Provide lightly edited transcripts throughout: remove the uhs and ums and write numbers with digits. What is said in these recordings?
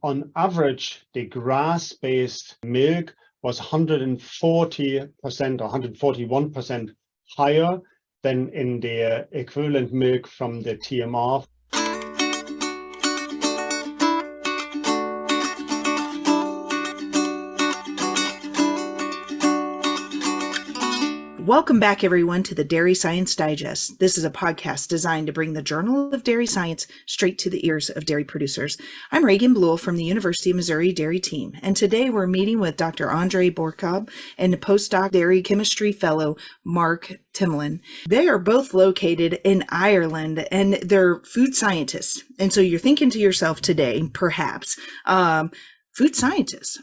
on average, the grass-based milk was 140% or 141% higher than in the equivalent milk from the TMR. Welcome back, everyone, to the Dairy Science Digest. This is a podcast designed to bring the Journal of Dairy Science straight to the ears of dairy producers. I'm Reagan Bluel from the University of Missouri Dairy Team, and today we're meeting with Dr. André Brodkorb and postdoc dairy chemistry fellow Mark Timlin. They are both located in Ireland, and they're food scientists. And so you're thinking to yourself today, perhaps, food scientists.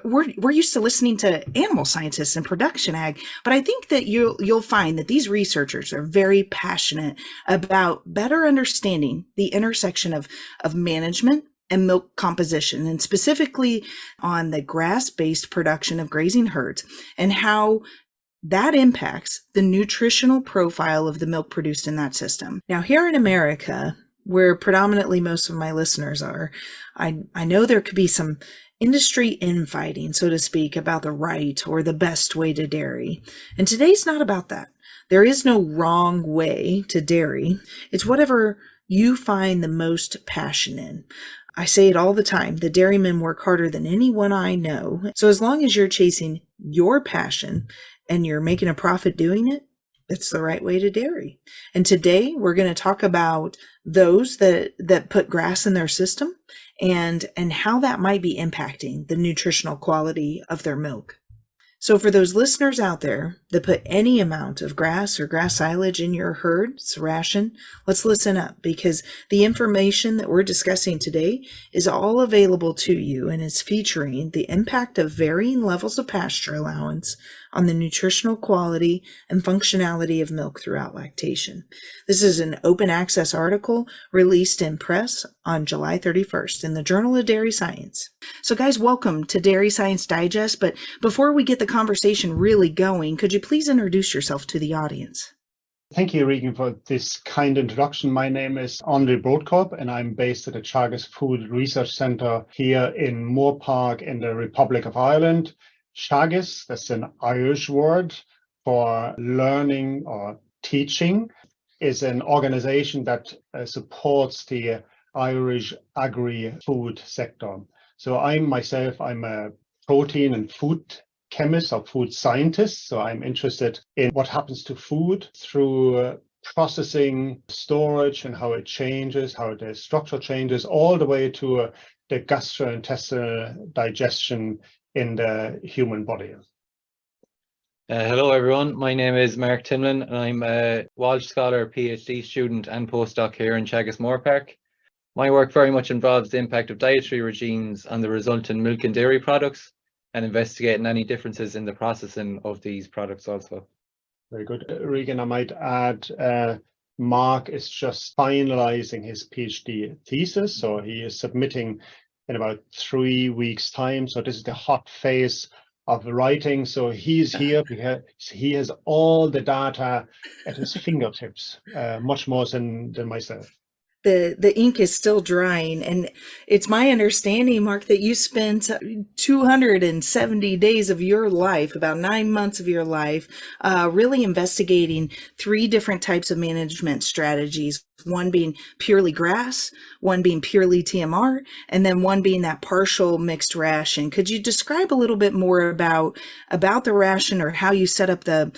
We're used to listening to animal scientists and production ag, but I think that you'll find that these researchers are very passionate about better understanding the intersection of management and milk composition, and specifically on the grass-based production of grazing herds and how that impacts the nutritional profile of the milk produced in that system. Now, here in America, where predominantly most of my listeners are, I know there could be some industry infighting, so to speak, about the right or the best way to dairy. And today's not about that. There is no wrong way to dairy. It's whatever you find the most passion in. I say it all the time. The dairymen work harder than anyone I know. So as long as you're chasing your passion and you're making a profit doing it, it's the right way to dairy. And today we're going to talk about those that put grass in their system and how that might be impacting the nutritional quality of their milk. So for those listeners out there that put any amount of grass or grass silage in your herd's ration, let's listen up, because the information that we're discussing today is all available to you and is featuring the impact of varying levels of pasture allowance on the nutritional quality and functionality of milk throughout lactation. This is an open access article released in press on July 31st in the Journal of Dairy Science. So guys, welcome to Dairy Science Digest. But before we get the conversation really going, could you please introduce yourself to the audience? Thank you, Reagan, for this kind introduction. My name is André Brodkorb, and I'm based at the Teagasc Food Research Centre here in Moore Park in the Republic of Ireland. Teagasc, that's an Irish word for learning or teaching, is an organization that supports the Irish agri-food sector. So I'm a protein and food chemist or food scientist. So I'm interested in what happens to food through processing, storage, and how it changes, how the structure changes, all the way to the gastrointestinal digestion in the human body. Hello everyone, my name is Mark Timlin and I'm a Walsh Scholar, PhD student and postdoc here in Teagasc Moore Park. My work very much involves the impact of dietary regimes on the resultant milk and dairy products and investigating any differences in the processing of these products also. Very good. Reagan, I might add, Mark is just finalizing his PhD thesis, so he is submitting in about 3 weeks' time. So this is the hot phase of writing. So he's here because he has all the data at his fingertips, much more than myself. The ink is still drying, and it's my understanding, Mark, that you spent 270 days of your life, about 9 months of your life, really investigating 3 different types of management strategies, one being purely grass, one being purely TMR, and then one being that partial mixed ration. Could you describe a little bit more about the ration, or how you set up the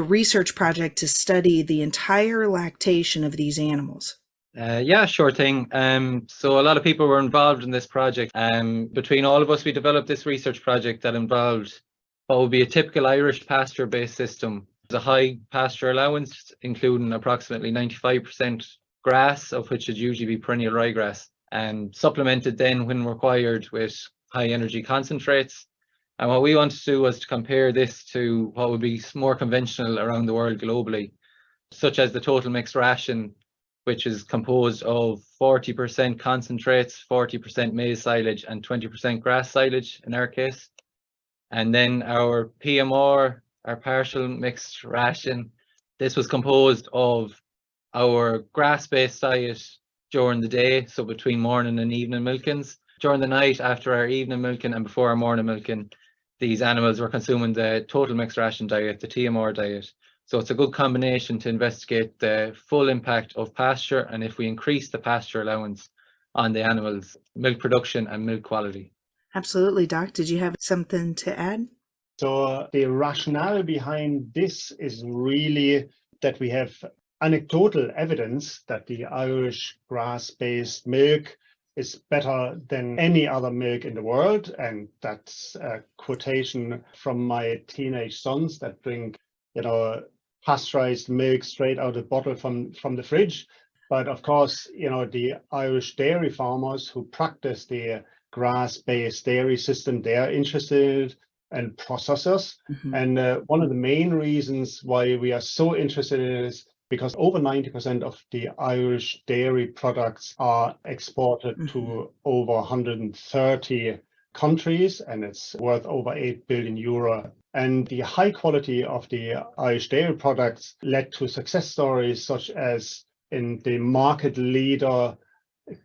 research project to study the entire lactation of these animals? Yeah, sure thing. So a lot of people were involved in this project. Between all of us, we developed this research project that involved what would be a typical Irish pasture-based system. There's a high pasture allowance, including approximately 95% grass, of which would usually be perennial ryegrass, and supplemented then when required with high energy concentrates. And what we wanted to do was to compare this to what would be more conventional around the world globally, such as the total mixed ration, which is composed of 40% concentrates, 40% maize silage, and 20% grass silage in our case. And then our PMR, our partial mixed ration, this was composed of our grass-based diet during the day, so between morning and evening milkings, during the night after our evening milking and before our morning milking, these animals were consuming the total mixed ration diet, the TMR diet. So it's a good combination to investigate the full impact of pasture and if we increase the pasture allowance on the animals' milk production and milk quality. Absolutely, Doc. Did you have something to add? So the rationale behind this is really that we have anecdotal evidence that the Irish grass-based milk is better than any other milk in the world. And that's a quotation from my teenage sons that drink, pasteurized milk straight out of the bottle from the fridge. But of course, the Irish dairy farmers who practice the grass-based dairy system, they're interested in processors. And one of the main reasons why we are so interested in it is because over 90% of the Irish dairy products are exported to over 130 countries, and it's worth over 8 billion euro. And the high quality of the Irish dairy products led to success stories such as in the market leader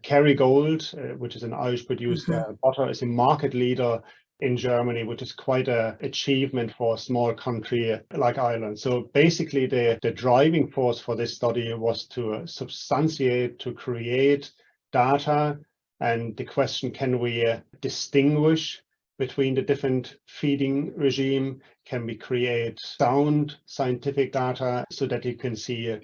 Kerrygold, which is an Irish produced butter, is a market leader in Germany, which is quite an achievement for a small country like Ireland. So basically the driving force for this study was to substantiate, to create data. And the question, can we distinguish between the different feeding regime? Can we create sound scientific data so that you can see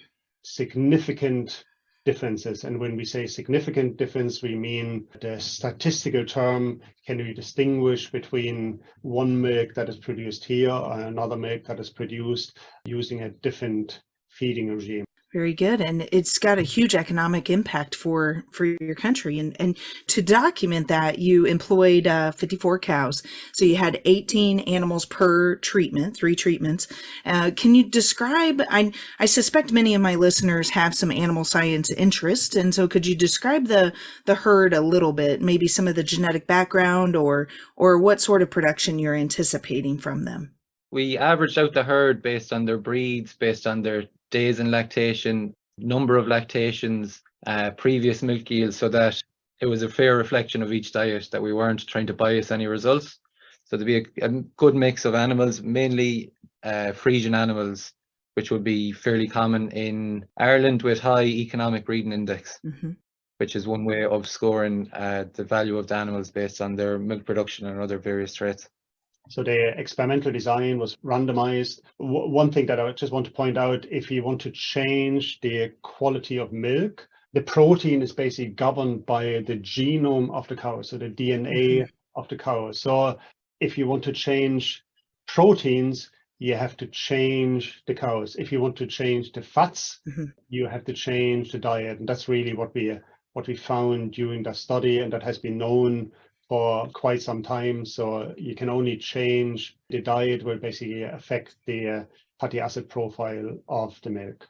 significant differences? And when we say significant difference, we mean the statistical term. Can we distinguish between one milk that is produced here and another milk that is produced using a different feeding regime? Very good. And it's got a huge economic impact for your country. And to document that, you employed 54 cows. So you had 18 animals per treatment, 3 treatments. Can you describe, I suspect many of my listeners have some animal science interest. And so could you describe the herd a little bit, maybe some of the genetic background or what sort of production you're anticipating from them? We averaged out the herd based on their breeds, based on their days in lactation, number of lactations, previous milk yields, so that it was a fair reflection of each diet, that we weren't trying to bias any results. So there'd be a good mix of animals, mainly Frisian animals, which would be fairly common in Ireland with high economic breeding index, which is one way of scoring the value of the animals based on their milk production and other various traits. So the experimental design was randomized. One thing that I just want to point out, if you want to change the quality of milk, the protein is basically governed by the genome of the cow, so the DNA of the cow. So if you want to change proteins, you have to change the cows. If you want to change the fats, you have to change the diet. And that's really what we found during the study, and that has been known for quite some time. So you can only change the diet will basically affect the fatty acid profile of the milk.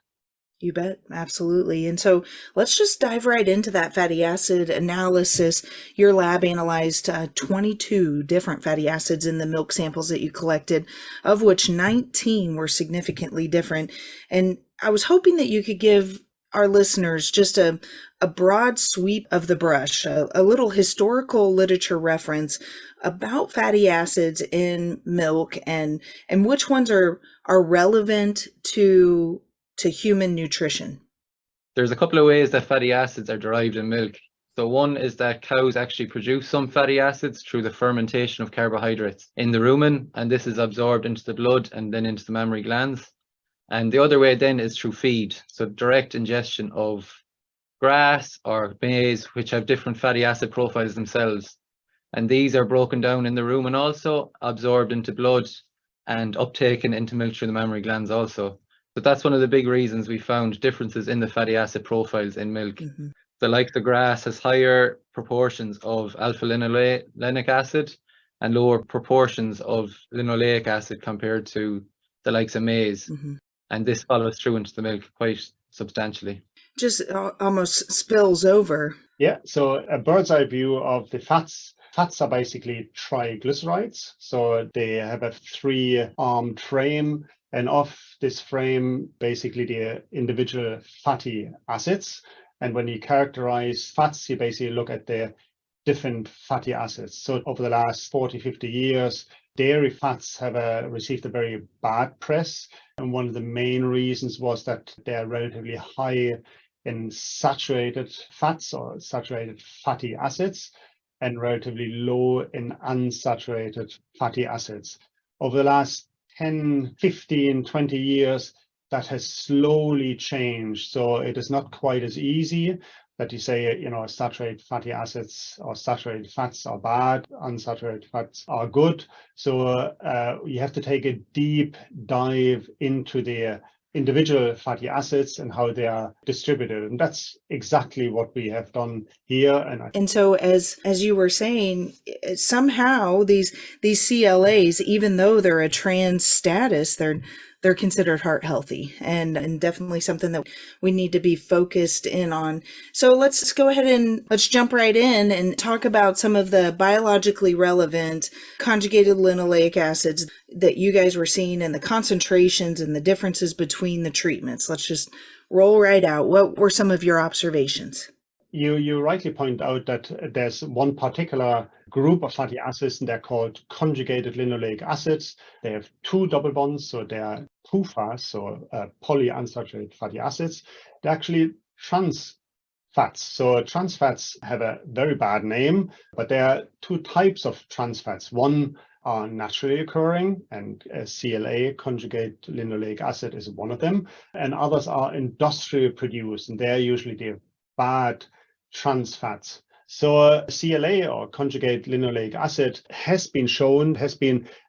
You bet. Absolutely. And so let's just dive right into that fatty acid analysis. Your lab analyzed 22 different fatty acids in the milk samples that you collected, of which 19 were significantly different. And I was hoping that you could give our listeners just a broad sweep of the brush, a little historical literature reference about fatty acids in milk and which ones are relevant to human nutrition. There's a couple of ways that fatty acids are derived in milk. So one is that cows actually produce some fatty acids through the fermentation of carbohydrates in the rumen, and this is absorbed into the blood and then into the mammary glands. And the other way then is through feed, so direct ingestion of grass or maize, which have different fatty acid profiles themselves. And these are broken down in the rumen also, absorbed into blood and uptaken into milk through the mammary glands also. So that's one of the big reasons we found differences in the fatty acid profiles in milk. So like the grass has higher proportions of alpha-linolenic acid and lower proportions of linoleic acid compared to the likes of maize. And this follows through into the milk quite substantially. Just almost spills over. Yeah, so a bird's eye view of the fats. Fats are basically triglycerides. So they have a 3-armed frame, and off this frame, basically the individual fatty acids. And when you characterize fats, you basically look at the different fatty acids. So over the last 40, 50 years, dairy fats have received a very bad press. And one of the main reasons was that they're relatively high in saturated fats or saturated fatty acids and relatively low in unsaturated fatty acids. Over the last 10, 15, 20 years, that has slowly changed. So it is not quite as easy that you say, saturated fatty acids or saturated fats are bad, unsaturated fats are good. So you have to take a deep dive into the individual fatty acids and how they are distributed. And that's exactly what we have done here. And so as you were saying, somehow these CLAs, even though they're a trans status, they're considered heart healthy and definitely something that we need to be focused in on. So let's go ahead and let's jump right in and talk about some of the biologically relevant conjugated linoleic acids that you guys were seeing and the concentrations and the differences between the treatments. Let's just roll right out. What were some of your observations? You rightly point out that there's one particular group of fatty acids, and they're called conjugated linoleic acids. They have two double bonds, so they are PUFAs, so polyunsaturated fatty acids. They're actually trans fats. So trans fats have a very bad name, but there are two types of trans fats. One are naturally occurring, and CLA, conjugate linoleic acid, is one of them, and others are industrially produced, and they're usually the bad trans fats. So CLA, or conjugate linoleic acid, has been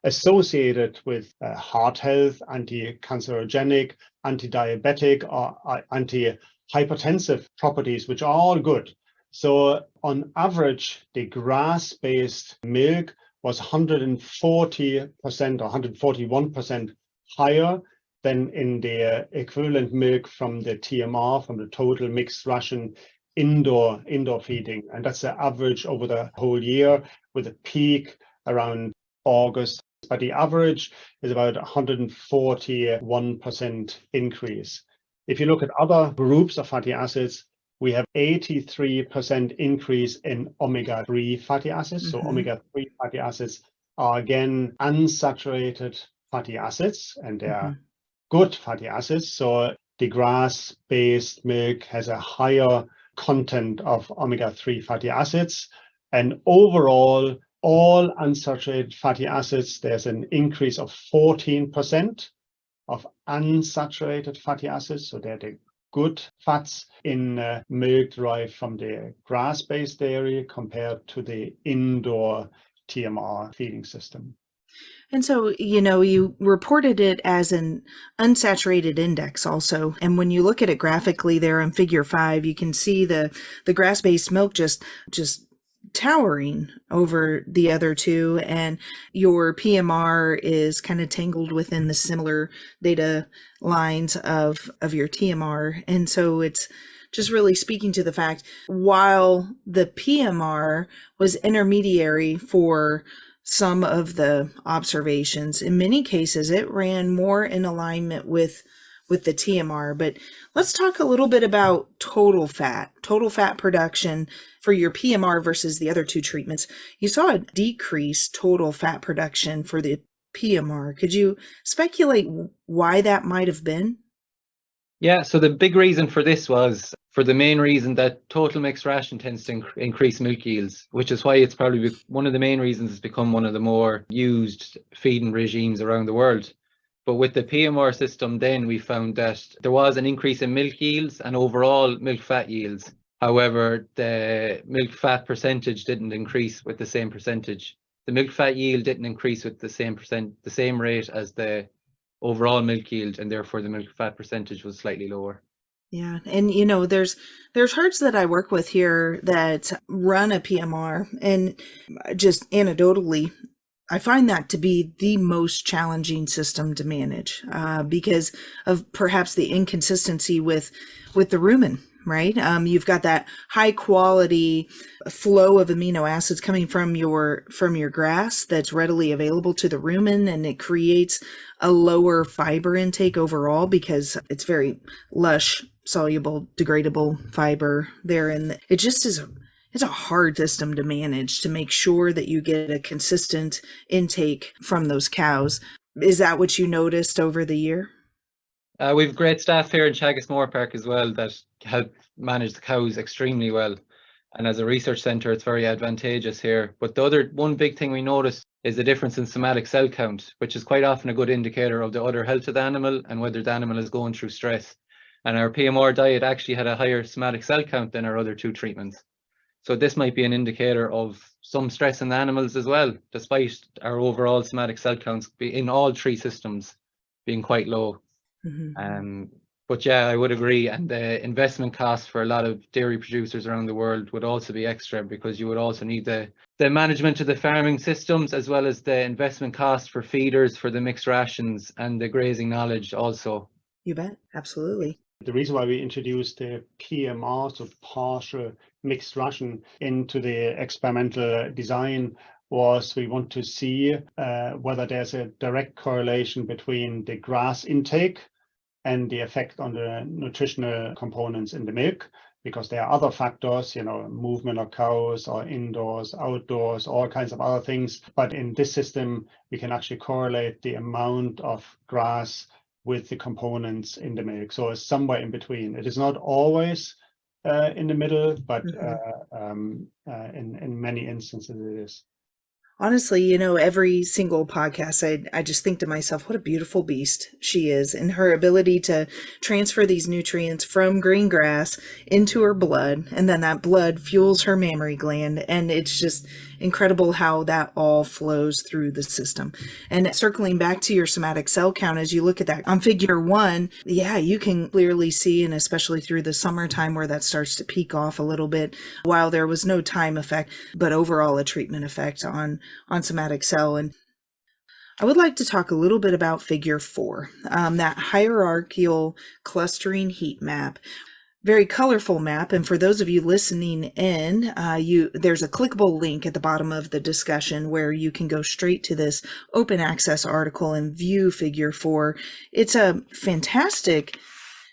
associated with heart health, anti-cancerogenic, anti-diabetic, or anti-hypertensive properties, which are all good. So on average, the grass-based milk was 140% or 141% higher than in the equivalent milk from the TMR, from the total mixed ration indoor feeding. And that's the average over the whole year, with a peak around August. But the average is about 141% increase. If you look at other groups of fatty acids, we have 83% increase in omega-3 fatty acids. So omega-3 fatty acids are, again, unsaturated fatty acids, and they are good fatty acids. So the grass-based milk has a higher content of omega-3 fatty acids. And overall, all unsaturated fatty acids, there's an increase of 14% of unsaturated fatty acids. So they're the good fats in milk derived from the grass-based dairy compared to the indoor TMR feeding system. And so, you reported it as an unsaturated index also. And when you look at it graphically there in figure 5, you can see the grass-based milk just towering over the other two. And your PMR is kind of tangled within the similar data lines of your TMR. And so it's just really speaking to the fact, while the PMR was intermediary for some of the observations, in many cases it ran more in alignment with the TMR. But let's talk a little bit about total fat production for your PMR versus the other two treatments. You saw a decreased total fat production for the PMR. Could you speculate why that might have been? Yeah, so the big reason for this was for the main reason that total mixed ration tends to increase milk yields, which is why it's probably one of the main reasons it's become one of the more used feeding regimes around the world. But with the PMR system, then we found that there was an increase in milk yields and overall milk fat yields. However, the milk fat percentage didn't increase with the same percentage. The milk fat yield didn't increase with the same rate as the overall milk yield, and therefore the milk fat percentage was slightly lower. Yeah. And, there's herds that I work with here that run a PMR, and just anecdotally, I find that to be the most challenging system to manage because of perhaps the inconsistency with the rumen, right? You've got that high quality flow of amino acids coming from your grass that's readily available to the rumen, and it creates a lower fiber intake overall because it's very lush, soluble, degradable fiber there. And it just is it's a hard system to manage to make sure that you get a consistent intake from those cows. Is that what you noticed over the year? We've great staff here in Teagasc Moore Park as well that help manage the cows extremely well. And as a research centre, it's very advantageous here. But the other one big thing we noticed is the difference in somatic cell count, which is quite often a good indicator of the other health of the animal and whether the animal is going through stress. And our PMR diet actually had a higher somatic cell count than our other two treatments. So this might be an indicator of some stress in the animals as well, despite our overall somatic cell counts in all three systems being quite low. But yeah, I would agree. And the investment costs for a lot of dairy producers around the world would also be extra, because you would also need the management of the farming systems, as well as the investment costs for feeders, for the mixed rations, and the grazing knowledge also. You bet. Absolutely. The reason why we introduced the PMR, so partial mixed ration, into the experimental design was we want to see whether there's a direct correlation between the grass intake and the effect on the nutritional components in the milk, because there are other factors, movement of cows or indoors, outdoors, all kinds of other things. But in this system, we can actually correlate the amount of grass with the components in the milk. So it's somewhere in between. It is not always in the middle, but in many instances it is. Honestly, every single podcast, I just think to myself, what a beautiful beast she is, and her ability to transfer these nutrients from green grass into her blood, and then that blood fuels her mammary gland. And it's just incredible how that all flows through the system. And circling back to your somatic cell count, as you look at that on figure 1, yeah, you can clearly see, and especially through the summertime where that starts to peak off a little bit, while there was no time effect, but overall a treatment effect on somatic cell. And I would like to talk a little bit about figure 4, that hierarchical clustering heat map. Very colorful map. And for those of you listening in, there's a clickable link at the bottom of the discussion where you can go straight to this open access article and view figure 4. It's a fantastic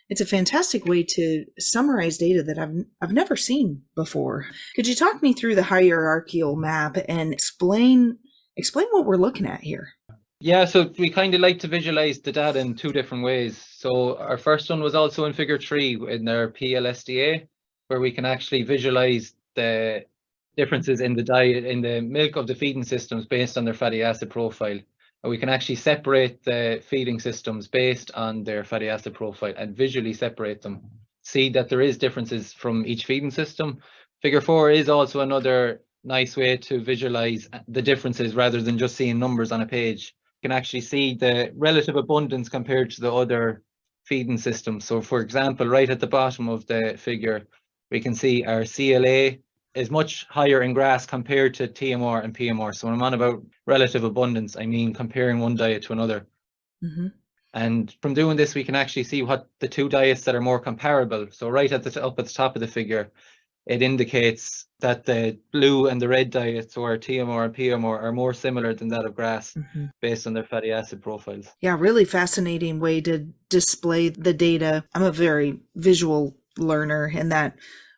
way to summarize data that I've never seen before. Could you talk me through the hierarchical map and explain what we're looking at here? Yeah, so we kind of like to visualize the data in two different ways. So our first one was also in figure 3 in our PLSDA, where we can actually visualize the differences in the diet, in the milk of the feeding systems based on their fatty acid profile. And we can actually separate the feeding systems based on their fatty acid profile and visually separate them. See that there is differences from each feeding system. Figure 4 is also another nice way to visualize the differences rather than just seeing numbers on a page. You can actually see the relative abundance compared to the other feeding systems. So for example, right at the bottom of the figure, we can see our CLA is much higher in grass compared to TMR and PMR. So when I'm on about relative abundance, I mean comparing one diet to another. And from doing this, we can actually see what the two diets that are more comparable. So right up at the top of the figure, it indicates that the blue and the red diets, or TMR and PMR, are more similar than that of grass based on their fatty acid profiles. Yeah, really fascinating way to display the data. I'm a very visual learner, and that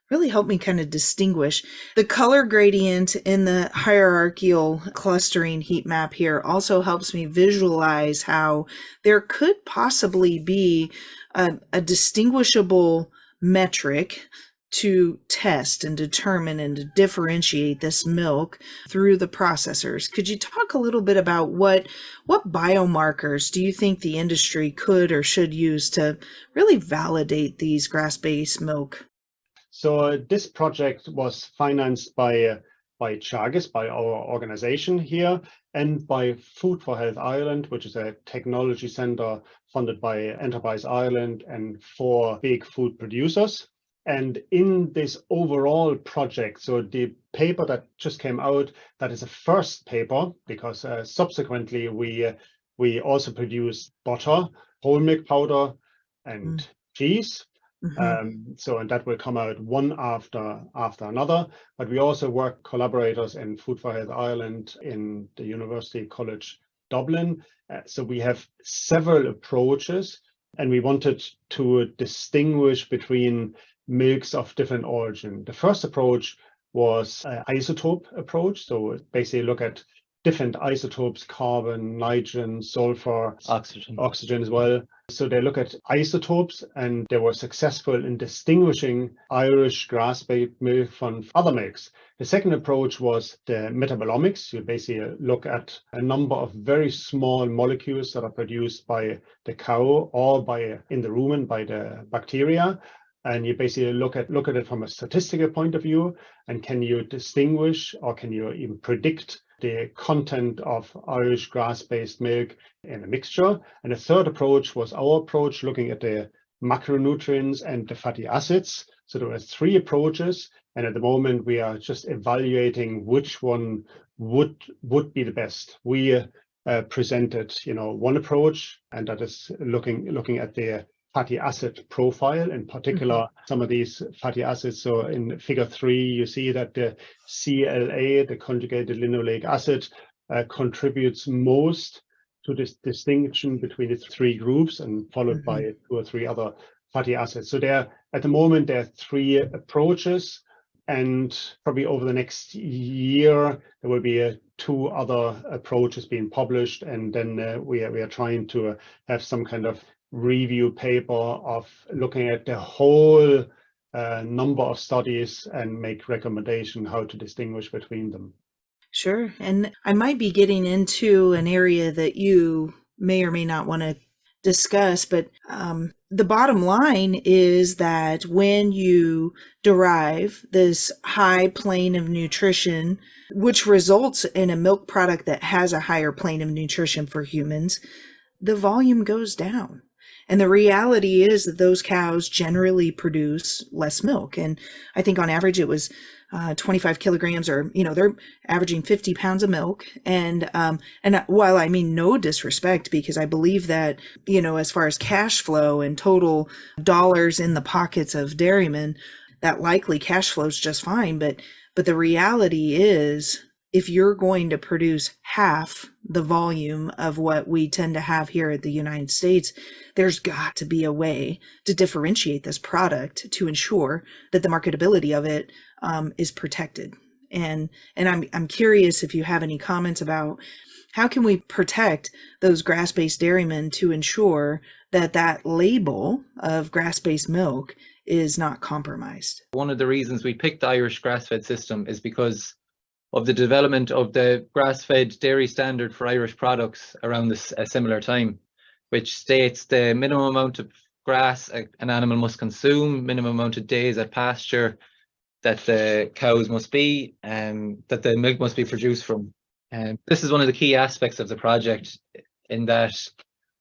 really helped me kind of distinguish. The color gradient in the hierarchical clustering heat map here also helps me visualize how there could possibly be a distinguishable metric to test and determine and to differentiate this milk through the processors. Could you talk a little bit about what biomarkers do you think the industry could or should use to really validate these grass-based milk? So this project was financed by Teagasc, by our organization here, and by Food for Health Ireland, which is a technology center funded by Enterprise Ireland and 4 big food producers. And in this overall project, so the paper that just came out, that is a first paper, because subsequently we also produce butter, whole milk powder, and cheese. And that will come out one after another. But we also work collaborators in Food for Health Ireland in the University College Dublin. So we have several approaches, and we wanted to distinguish between milks of different origin. The first approach was an isotope approach. So basically look at different isotopes, carbon, nitrogen, sulfur, oxygen as well. So they look at isotopes, and they were successful in distinguishing Irish grass-fed milk from other milks. The second approach was the metabolomics. You basically look at a number of very small molecules that are produced by the cow or in the rumen by the bacteria. And you basically look at it from a statistical point of view, and can you distinguish, or can you even predict the content of Irish grass-based milk in a mixture? And the third approach was our approach, looking at the macronutrients and the fatty acids. So there were three approaches, and at the moment we are just evaluating which one would be the best. We presented, one approach, and that is looking at the fatty acid profile, in particular some of these fatty acids. So in figure 3, you see that the CLA, the conjugated linoleic acid, contributes most to this distinction between the three groups, and followed by 2 or 3 other fatty acids. So at the moment there are 3 approaches, and probably over the next year there will be 2 other approaches being published, and then we are trying to have some kind of review paper of looking at the whole number of studies and make recommendation how to distinguish between them. Sure. And I might be getting into an area that you may or may not want to discuss, but the bottom line is that when you derive this high plane of nutrition, which results in a milk product that has a higher plane of nutrition for humans, the volume goes down. And the reality is that those cows generally produce less milk. And I think on average it was 25 kilograms, or, they're averaging 50 pounds of milk. And while I mean no disrespect, because I believe that, as far as cash flow and total dollars in the pockets of dairymen, that likely cash flows just fine. But the reality is, if you're going to produce half the volume of what we tend to have here at the United States, there's got to be a way to differentiate this product to ensure that the marketability of it is protected. And I'm curious if you have any comments about how can we protect those grass-based dairymen to ensure that that label of grass-based milk is not compromised. One of the reasons we picked the Irish grass-fed system is because of the development of the grass-fed dairy standard for Irish products around a similar time, which states the minimum amount of grass an animal must consume, minimum amount of days at pasture that the cows must be, and that the milk must be produced from. And this is one of the key aspects of the project, in that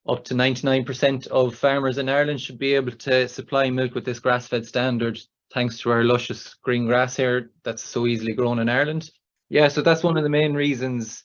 up to 99% of farmers in Ireland should be able to supply milk with this grass-fed standard, thanks to our luscious green grass here that's so easily grown in Ireland. Yeah, so that's one of the main reasons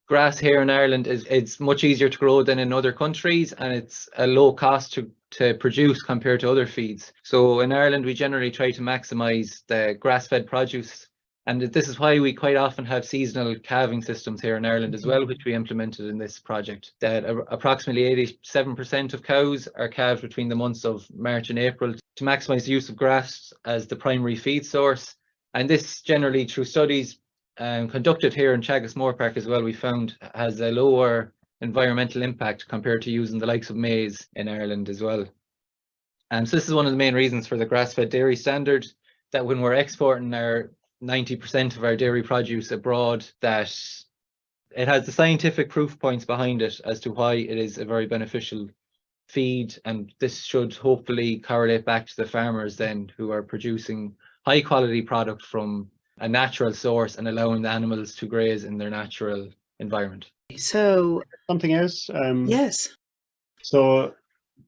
grass here in Ireland it's much easier to grow than in other countries, and it's a low cost to produce compared to other feeds. So in Ireland, we generally try to maximize the grass-fed produce. And this is why we quite often have seasonal calving systems here in Ireland as well, which we implemented in this project. That approximately 87% of cows are calved between the months of March and April to maximize the use of grass as the primary feed source. And this generally, through studies conducted here in Teagasc Moor Park as well, we found has a lower environmental impact compared to using the likes of maize in Ireland as well. And so this is one of the main reasons for the grass-fed dairy standard, that when we're exporting our 90% of our dairy produce abroad, that it has the scientific proof points behind it as to why it is a very beneficial feed. And this should hopefully correlate back to the farmers then, who are producing high quality product from a natural source and allowing the animals to graze in their natural environment. So something else. Yes. So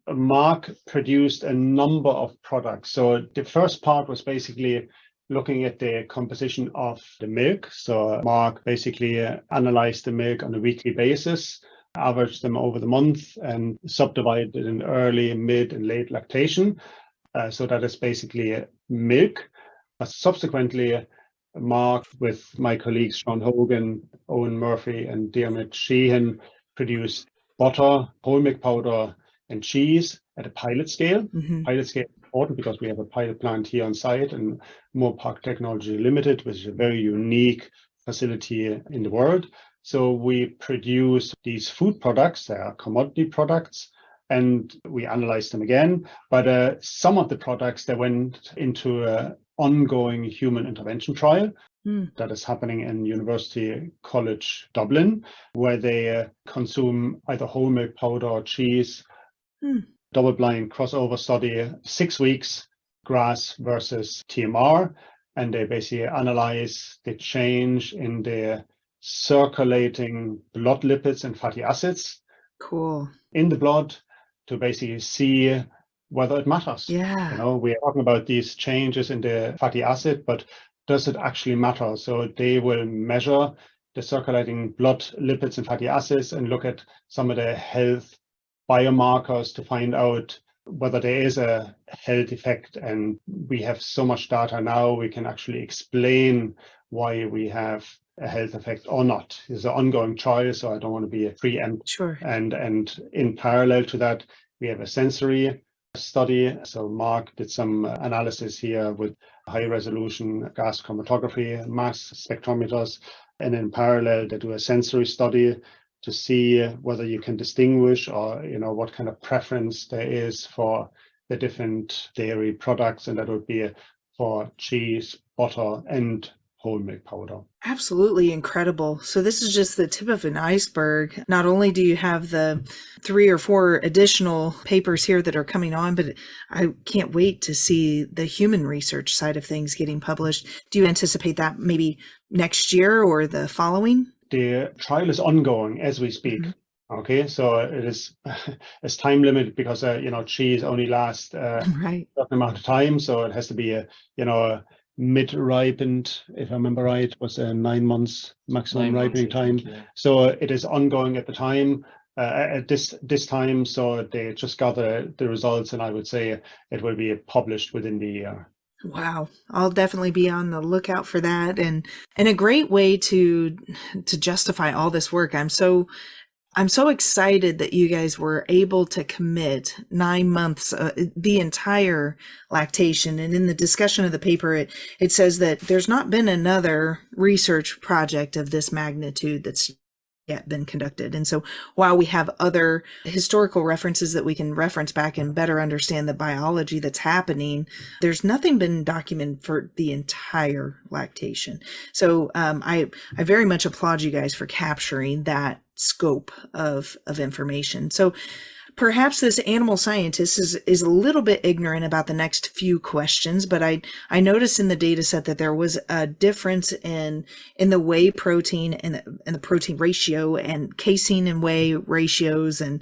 Mark produced a number of products. So the first part was basically looking at the composition of the milk. So Mark basically analyzed the milk on a weekly basis, averaged them over the month, and subdivided in early, mid, and late lactation. So that is basically milk. Subsequently, Mark, with my colleagues Sean Hogan, Owen Murphy, and Dermot Sheehan, produced butter, whole milk powder, and cheese at a pilot scale. Pilot scale important because we have a pilot plant here on site in Moorpark Technology Limited, which is a very unique facility in the world. So we produce these food products, they are commodity products, and we analyze them again. But some of the products, they went into an ongoing human intervention trial that is happening in University College Dublin, where they consume either whole milk powder or cheese, double-blind crossover study, 6 weeks, grass versus TMR, and they basically analyze the change in the circulating blood lipids and fatty acids in the blood to basically see whether it matters. Yeah. We are talking about these changes in the fatty acid, but does it actually matter? So they will measure the circulating blood lipids and fatty acids and look at some of the health biomarkers to find out whether there is a health effect. And we have so much data now, we can actually explain why we have a health effect or not. It's an ongoing trial, so I don't want to be a preempt. Sure. And in parallel to that, we have a sensory study. So Mark did some analysis here with high resolution gas chromatography, mass spectrometers, and in parallel they do a sensory study to see whether you can distinguish or what kind of preference there is for the different dairy products, and that would be for cheese, butter, and whole milk powder. Absolutely incredible. So this is just the tip of an iceberg. Not only do you have the 3 or 4 additional papers here that are coming on, but I can't wait to see the human research side of things getting published. Do you anticipate that maybe next year or the following? The trial is ongoing as we speak. Okay, so it is it's time limited because cheese only lasts right. a certain amount of time, so it has to be a mid-ripened, if I remember right, was 9 months maximum ripening time. So it is ongoing at the time, at this time. So they just got the results, and I would say it will be published within the year. Wow. I'll definitely be on the lookout for that. And a great way to justify all this work. I'm so excited that you guys were able to commit 9 months, the entire lactation. And in the discussion of the paper, it says that there's not been another research project of this magnitude that's yet been conducted. And so while we have other historical references that we can reference back and better understand the biology that's happening, there's nothing been documented for the entire lactation. So I very much applaud you guys for capturing that scope of information. So perhaps this animal scientist is a little bit ignorant about the next few questions, but I noticed in the data set that there was a difference in the whey protein and the protein ratio and casein and whey ratios and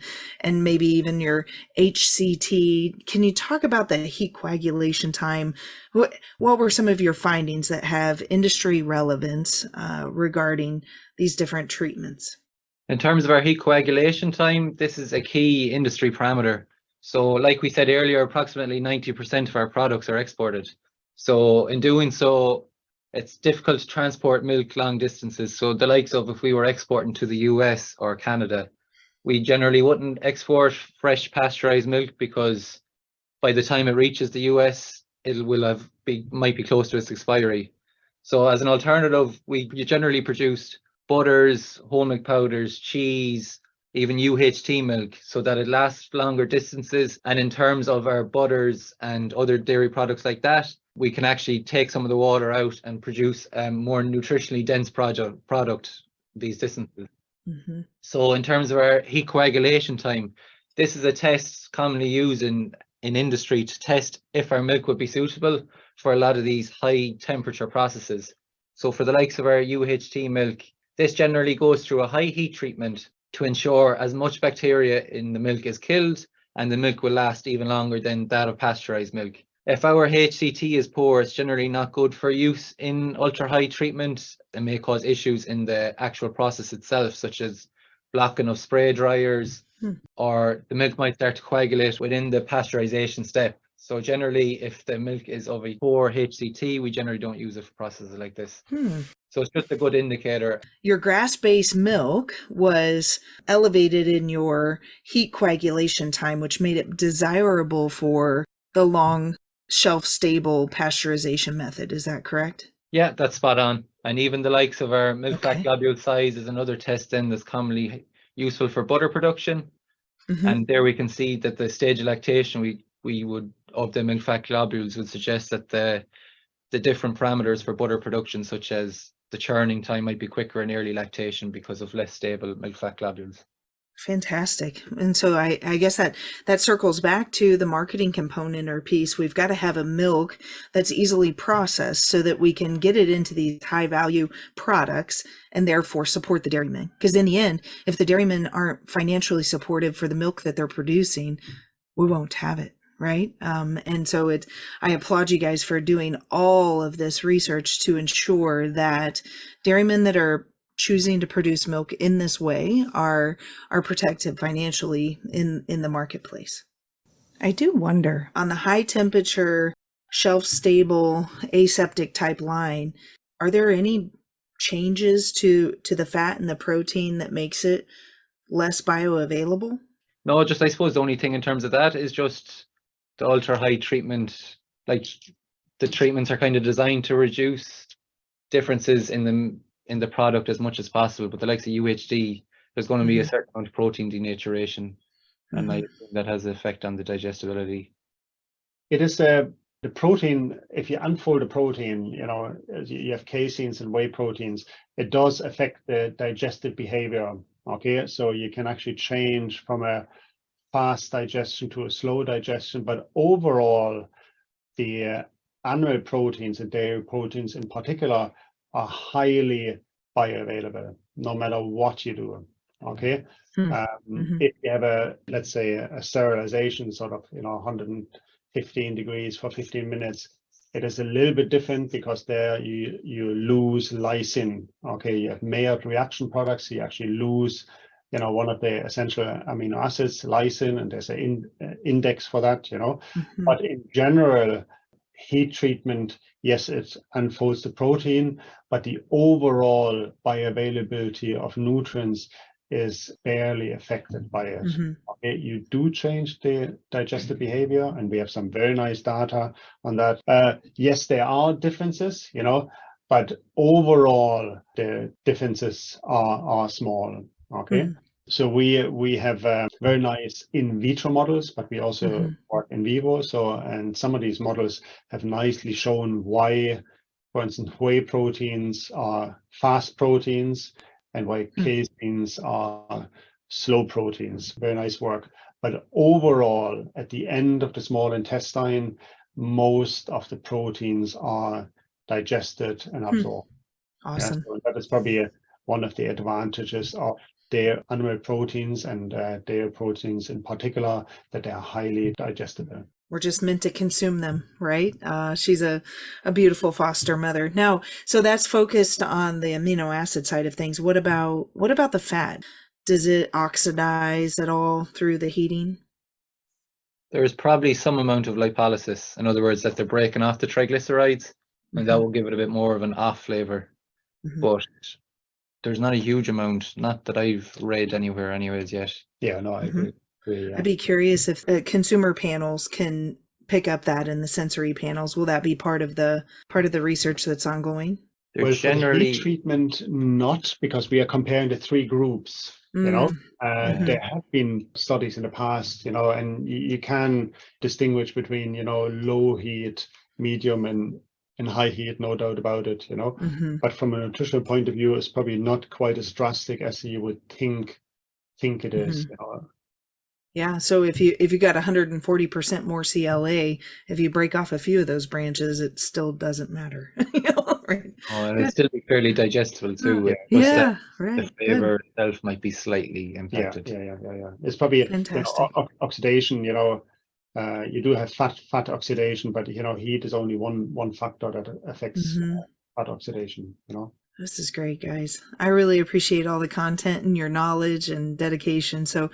maybe even your HCT. Can you talk about the heat coagulation time? What were some of your findings that have industry relevance regarding these different treatments? In terms of our heat coagulation time, this is a key industry parameter. So like we said earlier, approximately 90% of our products are exported. So in doing so, it's difficult to transport milk long distances. So the likes of if we were exporting to the US or Canada, we generally wouldn't export fresh pasteurized milk because by the time it reaches the US, it might be close to its expiry. So as an alternative, we generally produced butters, whole milk powders, cheese, even UHT milk, so that it lasts longer distances. And in terms of our butters and other dairy products like that, we can actually take some of the water out and produce a more nutritionally dense product these distances. So in terms of our heat coagulation time, this is a test commonly used in industry to test if our milk would be suitable for a lot of these high temperature processes. So for the likes of our UHT milk, this generally goes through a high heat treatment to ensure as much bacteria in the milk is killed and the milk will last even longer than that of pasteurized milk. If our HCT is poor, it's generally not good for use in ultra high treatment. It may cause issues in the actual process itself, such as blocking of spray dryers, or the milk might start to coagulate within the pasteurization step. So generally, if the milk is of a poor HCT, we generally don't use it for processes like this. So it's just a good indicator. Your grass-based milk was elevated in your heat coagulation time, which made it desirable for the long shelf-stable pasteurization method. Is that correct? Yeah, that's spot on. And even the likes of our milk fat Okay. globule size is another test then that's commonly useful for butter production. Mhm. And there we can see that the stage of lactation we would of the milk fat globules would suggest that the different parameters for butter production, such as the churning time, might be quicker in early lactation because of less stable milk fat globules. Fantastic. And so I guess that circles back to the marketing component or piece. We've got to have a milk that's easily processed so that we can get it into these high value products and therefore support the dairymen. Because in the end, if the dairymen aren't financially supportive for the milk that they're producing, we won't have it. Right. And so I applaud you guys for doing all of this research to ensure that dairymen that are choosing to produce milk in this way are protected financially in the marketplace. I do wonder, on the high temperature, shelf stable, aseptic type line, are there any changes to the fat and the protein that makes it less bioavailable? No, just I suppose the only thing in terms of that is just the ultra high treatment. Like the treatments are kind of designed to reduce differences in the product as much as possible, but the likes of UHD, there's going to be a certain amount of protein denaturation, and I think that has an effect on the digestibility. It is the protein. If you unfold the protein, you have caseins and whey proteins. It does affect the digestive behavior. Okay, so you can actually change from a fast digestion to a slow digestion, but overall, the animal proteins and dairy proteins in particular are highly bioavailable, no matter what you do. Okay, if you have let's say a sterilization sort of 115 degrees for 15 minutes, it is a little bit different because there you lose lysine. Okay, you have Maillard reaction products, you actually lose one of the essential amino acids, lysine, and there's an index for that. But in general, heat treatment, yes, it unfolds the protein, but the overall bioavailability of nutrients is barely affected by it. Okay, you do change the digestive behavior, and we have some very nice data on that. Yes, there are differences, but overall the differences are small. Okay. So we have very nice in vitro models, but we also work in vivo. And some of these models have nicely shown why, for instance, whey proteins are fast proteins and why caseins are slow proteins. Very nice work. But overall, at the end of the small intestine, most of the proteins are digested and absorbed. Awesome. So that is probably one of the advantages of their animal proteins and dairy proteins in particular, that they are highly digestible. We're just meant to consume them, right? She's a beautiful foster mother. Now, so that's focused on the amino acid side of things. What about the fat? Does it oxidize at all through the heating? There is probably some amount of lipolysis. In other words, that they're breaking off the triglycerides, and that will give it a bit more of an off flavor. But there's not a huge amount, not that I've read anywhere anyways yet. Yeah, no, I agree. Yeah. I'd be curious if consumer panels can pick up that in the sensory panels. Will that be part of the research that's ongoing? Well, generally, for the heat treatment, not, because we are comparing the three groups. There have been studies in the past, and you can distinguish between low heat, medium, and high heat, no doubt about it. But from a nutritional point of view, it's probably not quite as drastic as you would think it is. Yeah. So if you got 140% more CLA, if you break off a few of those branches, it still doesn't matter. Right? Oh, and it'd still be fairly digestible too. Right. The flavor itself might be slightly impacted. Yeah. It's probably oxidation. You do have fat oxidation, but heat is only one factor that affects fat oxidation. This is great, guys. I really appreciate all the content and your knowledge and dedication. So,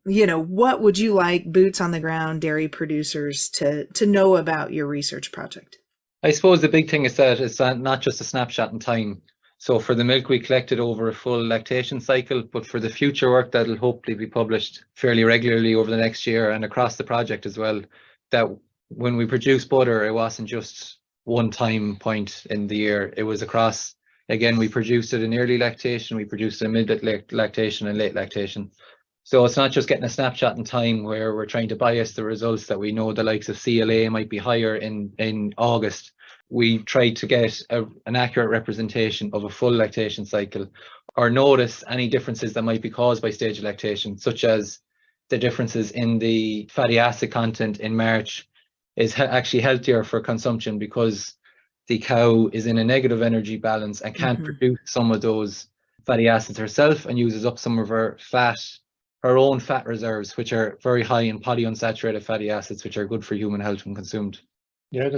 what would you like boots on the ground dairy producers to know about your research project? I suppose the big thing is that it's not just a snapshot in time. So for the milk, we collected over a full lactation cycle, but for the future work that'll hopefully be published fairly regularly over the next year and across the project as well, that when we produced butter, it wasn't just one time point in the year. It was across, again, we produced it in early lactation, we produced it in mid lactation and late lactation. So it's not just getting a snapshot in time where we're trying to bias the results that we know the likes of CLA might be higher in August. We try to get an accurate representation of a full lactation cycle, or notice any differences that might be caused by stage of lactation, such as the differences in the fatty acid content in March is actually healthier for consumption because the cow is in a negative energy balance and can't produce some of those fatty acids herself and uses up some of her own fat reserves, which are very high in polyunsaturated fatty acids, which are good for human health when consumed. Yeah,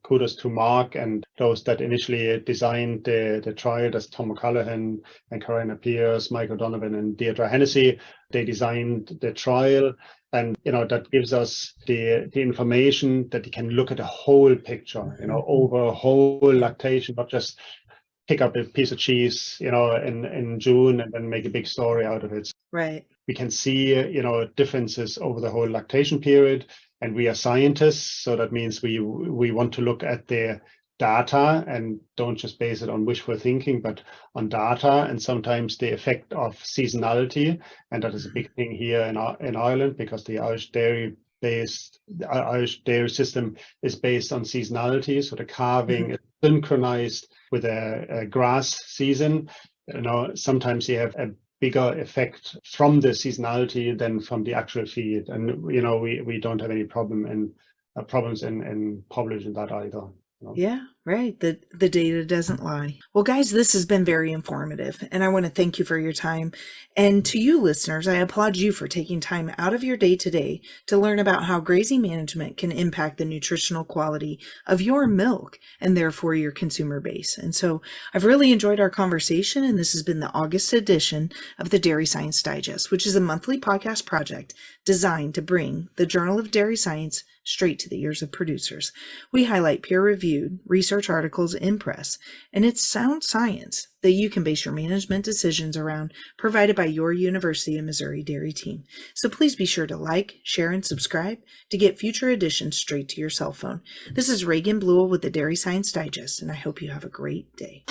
kudos to Mark and those that initially designed the trial. That's Tom McCallaghan and Karina Pierce, Mike O'Donovan and Deirdre Hennessy. They designed the trial, and that gives us the information that you can look at the whole picture, over a whole lactation, not just pick up a piece of cheese, in June and then make a big story out of it. Right. We can see, differences over the whole lactation period. And we are scientists, so that means we want to look at the data and don't just base it on wishful thinking, but on data and sometimes the effect of seasonality. And that is a big thing here in Ireland, because the Irish dairy system is based on seasonality. So the calving is synchronized with a grass season. Sometimes you have a bigger effect from the seasonality than from the actual feed, and we don't have any problems in publishing that either. Yeah, right. The data doesn't lie. Well, guys, this has been very informative, and I want to thank you for your time. And to you listeners, I applaud you for taking time out of your day today to learn about how grazing management can impact the nutritional quality of your milk and therefore your consumer base. And so I've really enjoyed our conversation, and this has been the August edition of the Dairy Science Digest, which is a monthly podcast project designed to bring the Journal of Dairy Science straight to the ears of producers. We highlight peer-reviewed research articles in press, and it's sound science that you can base your management decisions around, provided by your University of Missouri dairy team. So please be sure to like, share, and subscribe to get future editions straight to your cell phone. This is Reagan Bluel with the Dairy Science Digest, and I hope you have a great day.